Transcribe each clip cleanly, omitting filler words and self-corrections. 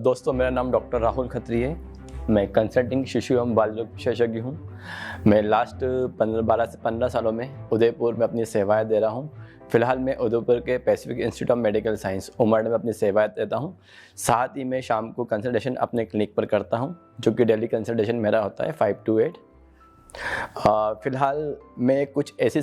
दोस्तों, मेरा नाम डॉक्टर राहुल खत्री है। मैं कंसल्टिंग शिशु एवं बाल रोग विशेषज्ञ हूँ। मैं लास्ट 12 से 15 सालों में उदयपुर में अपनी सेवाएं दे रहा हूँ। फिलहाल मैं उदयपुर के Pacific institute of medical science उमड़ में अपनी सेवाएं देता हूँ। साथ ही मैं शाम को कंसल्टेशन अपने क्लिनिक पर करता हूँ, जो कि डेली कंसल्टेशन मेरा होता है 5 to 8। फिलहाल मैं कुछ ऐसी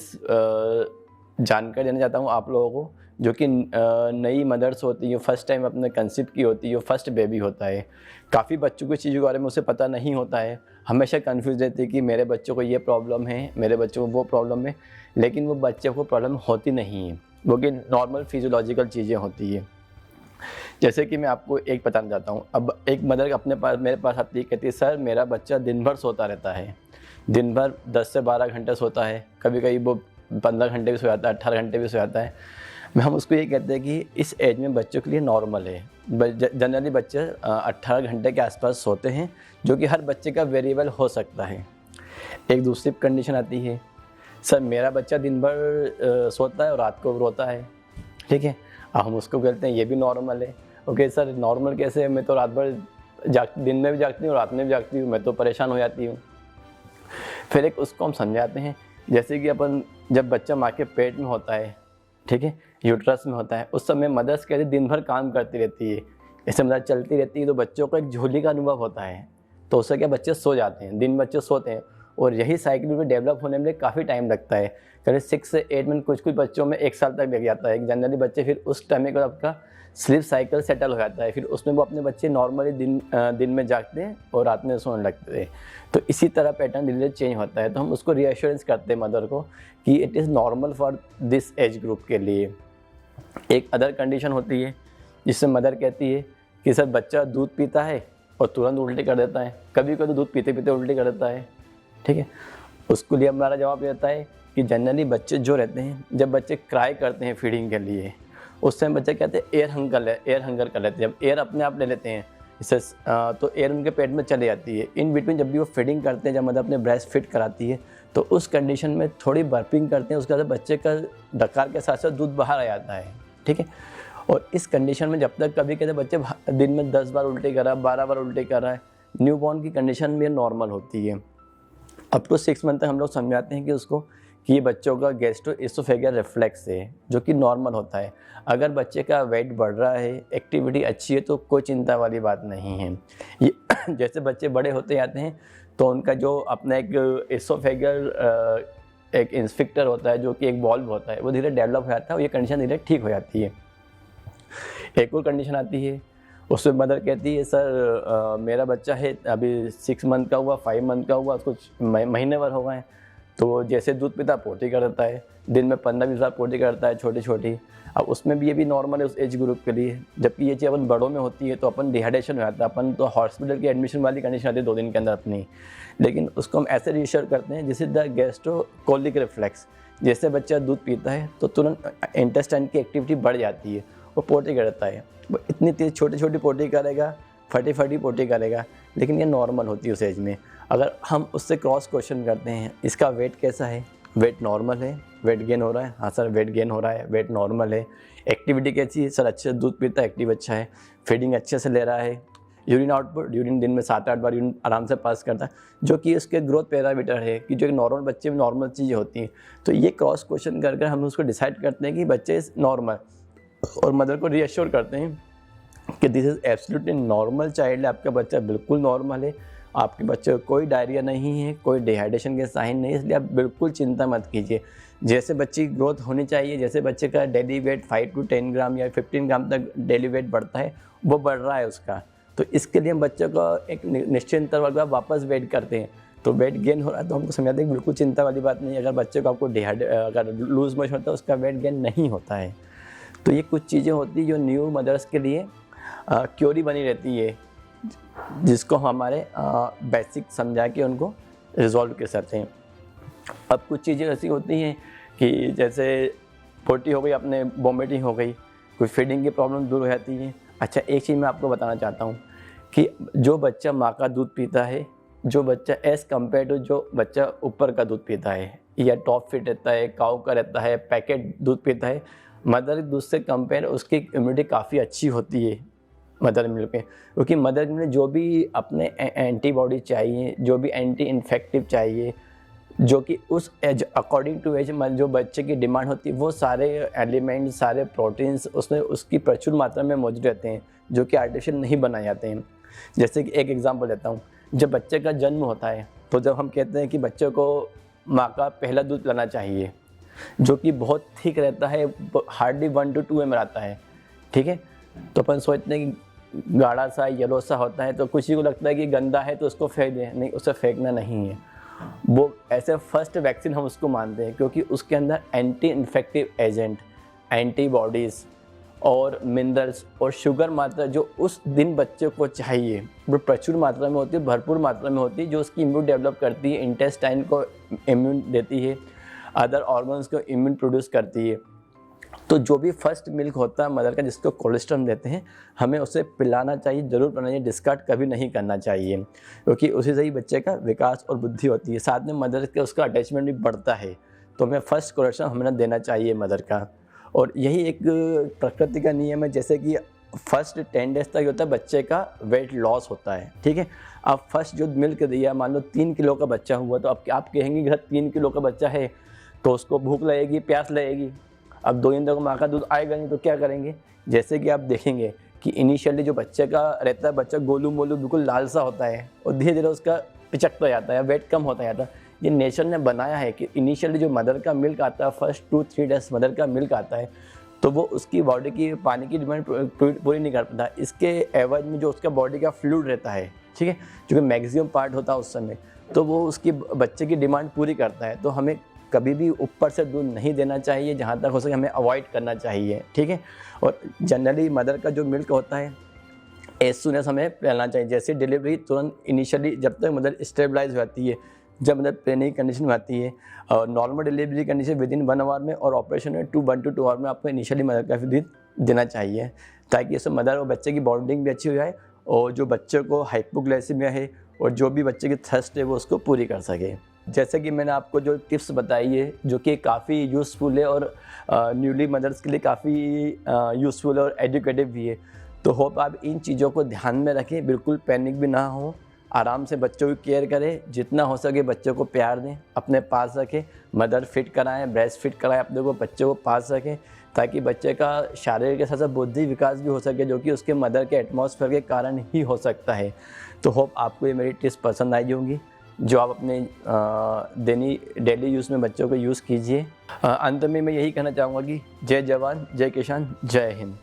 जानकारी देना चाहता हूँ आप लोगों को, जो कि नई मदर्स होती हैं, फर्स्ट टाइम अपने कंसीव की होती है, फर्स्ट बेबी होता है। काफ़ी बच्चों को चीज़ों के बारे में उसे पता नहीं होता है, हमेशा कंफ्यूज रहती है कि मेरे बच्चों को ये प्रॉब्लम है, मेरे बच्चों को वो प्रॉब्लम है। लेकिन वो बच्चे को प्रॉब्लम होती नहीं है, वो कि नॉर्मल फिजियोलॉजिकल चीज़ें होती है। जैसे कि मैं आपको एक बताना चाहता हूँ। अब एक मदर अपने पास मेरे पास आती है, कहती है सर मेरा बच्चा दिन भर सोता रहता है, दिन भर 10 से 12 घंटे सोता है, कभी कभी वो 15 घंटे भी सो जाता है, 18 घंटे भी सो जाता है। हम उसको ये कहते हैं कि इस एज में बच्चों के लिए नॉर्मल है। जनरली बच्चे 18 घंटे के आसपास सोते हैं, जो कि हर बच्चे का वेरिएबल हो सकता है। एक दूसरी कंडीशन आती है, सर मेरा बच्चा दिन भर सोता है और रात को रोता है, ठीक है। हम उसको कहते हैं ये भी नॉर्मल है। ओके सर, नॉर्मल कैसे है? मैं तो रात भर दिन में भी जागती हूँ, रात में भी जागती हूँ, मैं तो परेशान हो जाती हूँ। फिर एक उसको हम समझाते हैं, जैसे कि अपन जब बच्चा माँ के पेट में होता है, ठीक है, यूट्रस में होता है, उस समय मदर्स कहते दिन भर काम करती रहती है, ऐसे मतलब चलती रहती है, तो बच्चों को एक झोली का अनुभव होता है। तो उससे क्या बच्चे सो जाते हैं, दिन बच्चे सोते हैं, और यही साइकिल में डेवलप होने में काफ़ी टाइम लगता है। करीब 6 से 8 मंथ, कुछ बच्चों में 1 साल तक लग जाता है। जनरली बच्चे फिर उस टाइम में आपका स्लीप साइकिल सेटल हो जाता है, फिर उसमें वो अपने बच्चे नॉर्मली दिन में जागते हैं और रात में सोने लगते हैं। तो इसी तरह पैटर्न धीरे धीरे चेंज होता है। तो हम उसको रीअश्योरेंस करते हैं मदर को कि it is normal for this age group के लिए। एक अदर कंडीशन होती है जिससे मदर कहती है कि सर बच्चा दूध पीता है और तुरंत उल्टी कर देता है, कभी कभी तो दूध पीते पीते उल्टी कर देता है, ठीक है। उसके लिए हमारा जवाब रहता है कि जनरली बच्चे जो रहते हैं, जब बच्चे क्राई करते हैं फीडिंग के लिए, उस टाइम बच्चे कहते हैं एयर हंगर कर लेते हैं। जब एयर अपने आप ले लेते हैं इससे तो एयर उनके पेट में चली जाती है। इन बिटवीन जब भी वो फीडिंग करते हैं, जब मदर अपने ब्रेस्ट फीड कराती है, तो उस कंडीशन में थोड़ी बर्पिंग करते हैं, उसके बाद बच्चे का डकार के साथ साथ दूध बाहर आ जाता है, ठीक है। और इस कंडीशन में जब तक कभी कहते बच्चे दिन में 10 बार उल्टी कर रहा है, 12 बार उल्टी कर रहा है, न्यूबॉर्न की कंडीशन में नॉर्मल होती है। अप टू 6 मंथ तक हम लोग समझाते हैं कि उसको कि ये बच्चों का गैस्ट्रोएसोफेजियल रिफ्लेक्स है, जो कि नॉर्मल होता है। अगर बच्चे का वेट बढ़ रहा है, एक्टिविटी अच्छी है, तो कोई चिंता वाली बात नहीं है। ये जैसे बच्चे बड़े होते जाते हैं, तो उनका जो अपना एक एसोफेजियल एक इंस्फिक्टर होता है, जो कि एक वॉल्व होता है, वो धीरे डेवलप हो जाता है और ये कंडीशन धीरे ठीक हो जाती है। एक और कंडीशन आती है, उसमें मदर कहती है सर मेरा बच्चा है अभी 6 मंथ का हुआ, 5 मंथ का हुआ, कुछ महीने भर हो गए हैं, तो जैसे दूध पीता पोटी कर देता है, दिन में 15-20 बार पोटी करता है छोटी छोटी। अब उसमें भी ये भी नॉर्मल है उस एज ग्रुप के लिए। जबकि ये चीज़ अपन बड़ों में होती है तो अपन डिहाइड्रेशन हो जाता है, अपन तो हॉस्पिटल की एडमिशन वाली कंडीशन आती है 2 दिन के अंदर अपनी। लेकिन उसको हम ऐसे रिएश्योर करते हैं, जैसे द गैस्ट्रोकोलिक रिफ्लेक्स, जैसे बच्चा दूध पीता है तो तुरंत इंटेस्टाइन की एक्टिविटी बढ़ जाती है, वो पोटी करता है, वो इतनी तेज़ छोटी छोटी पोटी करेगा, फटी पोटी करेगा, लेकिन ये नॉर्मल होती है उस एज में। अगर हम उससे क्रॉस क्वेश्चन करते हैं, इसका वेट कैसा है, वेट नॉर्मल है, वेट गेन हो रहा है, हाँ सर वेट गेन हो रहा है, वेट नॉर्मल है। एक्टिविटी कैसी है, सर अच्छे से दूध पीता है, एक्टिव अच्छा है, फीडिंग अच्छे से ले रहा है, यूरिन आउटपुट, यूरिन दिन में 7-8 बार यूरिन आराम से पास करता है, जो कि उसके ग्रोथ पैरामीटर है कि जो नॉर्मल बच्चे में नॉर्मल चीज़ें होती हैं। तो ये क्रॉस क्वेश्चन कर कर हम उसको डिसाइड करते हैं कि बच्चे इज़ नॉर्मल, और मदर को रीअश्योर करते हैं कि this is absolutely normal child है, आपका बच्चा बिल्कुल नॉर्मल है, आपके बच्चे को कोई डायरिया नहीं है, कोई डिहाइड्रेशन के साइन नहीं है, इसलिए आप बिल्कुल चिंता मत कीजिए। जैसे बच्चे की ग्रोथ होनी चाहिए, जैसे बच्चे का डेली वेट 5 to 10 ग्राम या 15 ग्राम तक डेली वेट बढ़ता है, वो बढ़ रहा है उसका, तो इसके लिए हम बच्चों को एक निश्चित इंटरवल पर वापस वेट करते हैं। तो वेट गेन हो रहा है तो हमको समझाते हैं कि बिल्कुल चिंता वाली बात नहीं है। अगर बच्चे को आपको अगर लूज मोशन होता है, उसका वेट गेन नहीं होता है। तो ये कुछ चीज़ें होती हैं जो न्यू मदर्स के लिए क्योरी बनी रहती है, जिसको हमारे बेसिक समझा के उनको रिजॉल्व कर सकते हैं। अब कुछ चीज़ें ऐसी होती हैं कि जैसे पोटी हो गई, अपने वोमिटिंग हो गई, कोई फीडिंग की प्रॉब्लम दूर हो जाती है। अच्छा, एक चीज़ मैं आपको बताना चाहता हूँ कि जो बच्चा माँ का दूध पीता है, जो बच्चा एज़ कम्पेयर टू जो बच्चा ऊपर का दूध पीता है या टॉप फीड रहता है, काऊ का रहता है, पैकेट दूध पीता है, मदर दूध से कंपेयर उसकी इम्यूनिटी काफ़ी अच्छी होती है। मदर मिल्क में, क्योंकि मदर मिल्क में जो भी अपने एंटीबॉडी चाहिए, जो भी एंटी इन्फेक्टिव चाहिए, जो कि उस एज अकॉर्डिंग टू एज जो बच्चे की डिमांड होती है, वो सारे एलिमेंट, सारे प्रोटीन्स उसमें उसकी प्रचुर मात्रा में मौजूद रहते हैं, जो कि आर्टिफिशियल नहीं बनाए जाते हैं। जैसे कि एक एग्जांपल देता हूँ, जब बच्चे का जन्म होता है तो जब हम कहते हैं कि बच्चे को माँ का पहला दूध पिलाना चाहिए, जो कि बहुत थिक रहता है, हार्डली 1 to 2 ml आता है, ठीक है। तो अपन सोचते हैं कि गाढ़ा सा येलो सा होता है, तो किसी को लगता है कि गंदा है तो उसको फेंक दें, नहीं, उसे फेंकना नहीं है। वो ऐसे फर्स्ट वैक्सीन हम उसको मानते हैं, क्योंकि उसके अंदर एंटी इन्फेक्टिव एजेंट, एंटीबॉडीज़ और मिनरल्स और शुगर मात्रा जो उस दिन बच्चे को चाहिए वो प्रचुर मात्रा में होती है, भरपूर मात्रा में होती है, जो उसकी इम्यून डेवलप करती है, इंटेस्टाइन को इम्यून देती है, अदर ऑर्गन्स को इम्यून प्रोड्यूस करती है। तो जो भी फर्स्ट मिल्क होता है मदर का, जिसको कोलेस्ट्रॉल देते हैं, हमें उसे पिलाना चाहिए, ज़रूर पिलाना चाहिए, डिस्कार्ड कभी नहीं करना चाहिए, क्योंकि उसी से ही बच्चे का विकास और बुद्धि होती है। साथ में मदर के उसका अटैचमेंट भी बढ़ता है, तो हमें फर्स्ट कोलेस्ट्रॉल हमें देना चाहिए मदर का। और यही एक प्रकृति का नियम है, जैसे कि फर्स्ट 10 डेज तक होता है बच्चे का वेट लॉस होता है, ठीक है। अब फर्स्ट जो मिल्क दिया, मान लो 3 किलो का बच्चा हुआ, तो अब आप कहेंगे कि 3 किलो का बच्चा है तो उसको भूख लगेगी, प्यास लगेगी, अब 2 दिन तक माँ का दूध आएगा नहीं, तो क्या करेंगे। जैसे कि आप देखेंगे कि इनिशियली जो बच्चे का रहता है, बच्चा गोलू मोलू बिल्कुल लाल सा होता है, और धीरे धीरे उसका पिचकता जाता है, वेट कम होता जाता है। ये नेचर ने बनाया है कि इनिशियली जो मदर का मिल्क आता है, फर्स्ट 2-3 डेज मदर का मिल्क आता है, तो वो उसकी बॉडी की पानी की डिमांड पूरी नहीं कर पाता। इसके एवज में जो उसका बॉडी का फ्लूइड रहता है, ठीक है, जो कि मैक्सिमम पार्ट होता है उस समय, तो वो उसकी बच्चे की डिमांड पूरी करता है। तो हमें कभी भी ऊपर से दूध नहीं देना चाहिए, जहाँ तक हो सके हमें अवॉइड करना चाहिए, ठीक है। और जनरली मदर का जो मिल्क होता है एज सून एज हमें पिलाना चाहिए। जैसे डिलीवरी तुरंत इनिशियली जब तक मदर स्टेबलाइज हो जाती है, जब मदर प्रेग्नेंट कंडीशन में आती है, और normal delivery condition within 1 hour में, और ऑपरेशन में 1 to 2 आवर में आपको इनिशियली मदर का दूध देना चाहिए, ताकि इससे मदर और बच्चे की बॉन्डिंग भी अच्छी हो जाए, और जो बच्चे को हाइपोग्लाइसीमिया है और जो भी बच्चे की थर्स्ट है वो उसको पूरी कर सके। जैसे कि मैंने आपको जो टिप्स बताई है, जो कि काफ़ी यूज़फुल है और न्यूली मदर्स के लिए काफ़ी यूज़फुल और एजुकेटिव भी है, तो होप आप इन चीज़ों को ध्यान में रखें, बिल्कुल पैनिक भी ना हो, आराम से बच्चों की केयर करें, जितना हो सके बच्चों को प्यार दें, अपने पास रखें, मदर फिट कराएं, ब्रेस्ट फिट कराएं, अपने को बच्चे को पास रखें, ताकि बच्चे का शारीरिक के साथ साथ बुद्धि विकास भी हो सके, जो कि उसके मदर के एटमॉस्फेयर के कारण ही हो सकता है। तो होप आपको ये मेरी टिप्स पसंद आई होंगी, जो आप अपने डेली यूज़ में बच्चों को यूज़ कीजिए। अंत में मैं यही कहना चाहूँगा कि जय जवान, जय किसान, जय हिंद।